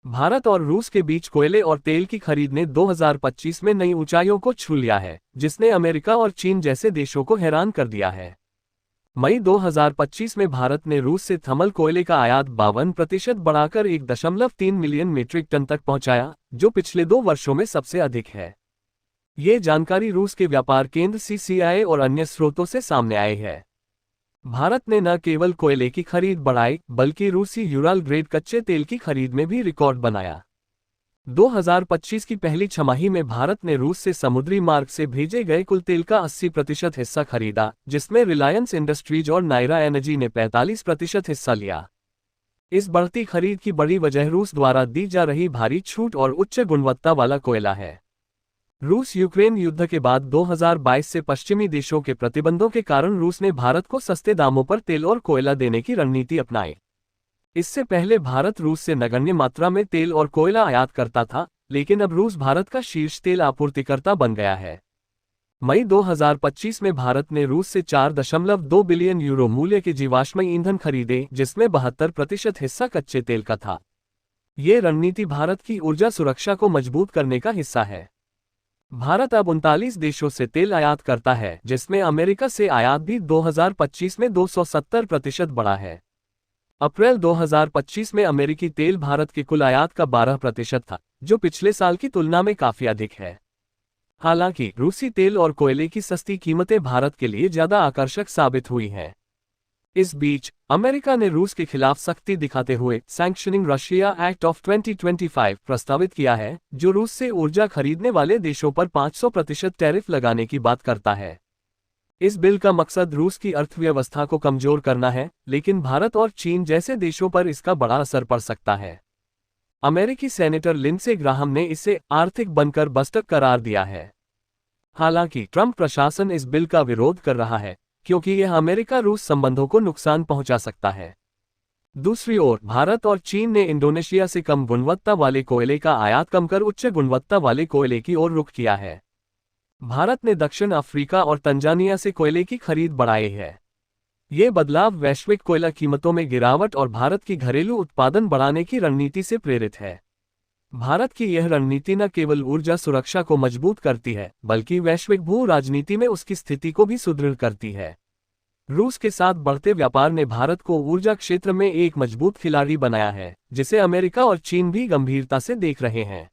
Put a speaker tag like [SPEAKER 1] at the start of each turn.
[SPEAKER 1] भारत और रूस के बीच कोयले और तेल की खरीद ने 2025 में नई ऊंचाइयों को छू लिया है, जिसने अमेरिका और चीन जैसे देशों को हैरान कर दिया है। मई 2025 में भारत ने रूस से थर्मल कोयले का आयात 52% बढ़ाकर 1.3 मिलियन मीट्रिक टन तक पहुंचाया, जो पिछले 2 वर्षों में सबसे अधिक है। ये जानकारी रूस के व्यापार केंद्र CCIA और अन्य स्रोतों से सामने आई है। भारत ने न केवल कोयले की खरीद बढ़ाई, बल्कि रूसी यूराल ग्रेड कच्चे तेल की खरीद में भी रिकॉर्ड बनाया। 2025 की पहली छमाही में भारत ने रूस से समुद्री मार्ग से भेजे गए कुल तेल का 80% हिस्सा खरीदा, जिसमें रिलायंस इंडस्ट्रीज और नायरा एनर्जी ने 45% हिस्सा लिया। इस बढ़ती खरीद की बड़ी वजह रूस द्वारा दी जा रही भारी छूट और उच्च गुणवत्ता वाला कोयला है। रूस यूक्रेन युद्ध के बाद 2022 से पश्चिमी देशों के प्रतिबंधों के कारण रूस ने भारत को सस्ते दामों पर तेल और कोयला देने की रणनीति अपनाई। इससे पहले भारत रूस से नगण्य मात्रा में तेल और कोयला आयात करता था, लेकिन अब रूस भारत का शीर्ष तेल आपूर्तिकर्ता बन गया है। मई 2025 में भारत ने रूस से 4.2 बिलियन यूरो मूल्य के जीवाश्म ईंधन खरीदे, जिसमें 72% हिस्सा कच्चे तेल का था। ये रणनीति भारत की ऊर्जा सुरक्षा को मजबूत करने का हिस्सा है। भारत अब 39 देशों से तेल आयात करता है, जिसमें अमेरिका से आयात भी 2025 में 270% बढ़ा है। अप्रैल 2025 में अमेरिकी तेल भारत के कुल आयात का 12% था, जो पिछले साल की तुलना में काफी अधिक है। हालांकि रूसी तेल और कोयले की सस्ती कीमतें भारत के लिए ज्यादा आकर्षक साबित हुई हैं। इस बीच अमेरिका ने रूस के खिलाफ सख्ती दिखाते हुए सैंक्शनिंग रशिया एक्ट ऑफ 2025 प्रस्तावित किया है, जो रूस से ऊर्जा खरीदने वाले देशों पर 500% टैरिफ लगाने की बात करता है। इस बिल का मकसद रूस की अर्थव्यवस्था को कमजोर करना है, लेकिन भारत और चीन जैसे देशों पर इसका बड़ा असर पड़ सकता है। अमेरिकी सेनेटर लिंडसे ग्राहम ने इसे आर्थिक बंकर बस्टर करार दिया है। हालांकि ट्रंप प्रशासन इस बिल का विरोध कर रहा है, क्योंकि यह अमेरिका रूस संबंधों को नुकसान पहुंचा सकता है। दूसरी ओर भारत और चीन ने इंडोनेशिया से कम गुणवत्ता वाले कोयले का आयात कम कर उच्च गुणवत्ता वाले कोयले की ओर रुख किया है। भारत ने दक्षिण अफ्रीका और तंजानिया से कोयले की खरीद बढ़ाई है। ये बदलाव वैश्विक कोयला कीमतों में गिरावट और भारत की घरेलू उत्पादन बढ़ाने की रणनीति से प्रेरित है। भारत की यह रणनीति न केवल ऊर्जा सुरक्षा को मजबूत करती है, बल्कि वैश्विक भू राजनीति में उसकी स्थिति को भी सुदृढ़ करती है। रूस के साथ बढ़ते व्यापार ने भारत को ऊर्जा क्षेत्र में एक मजबूत खिलाड़ी बनाया है, जिसे अमेरिका और चीन भी गंभीरता से देख रहे हैं।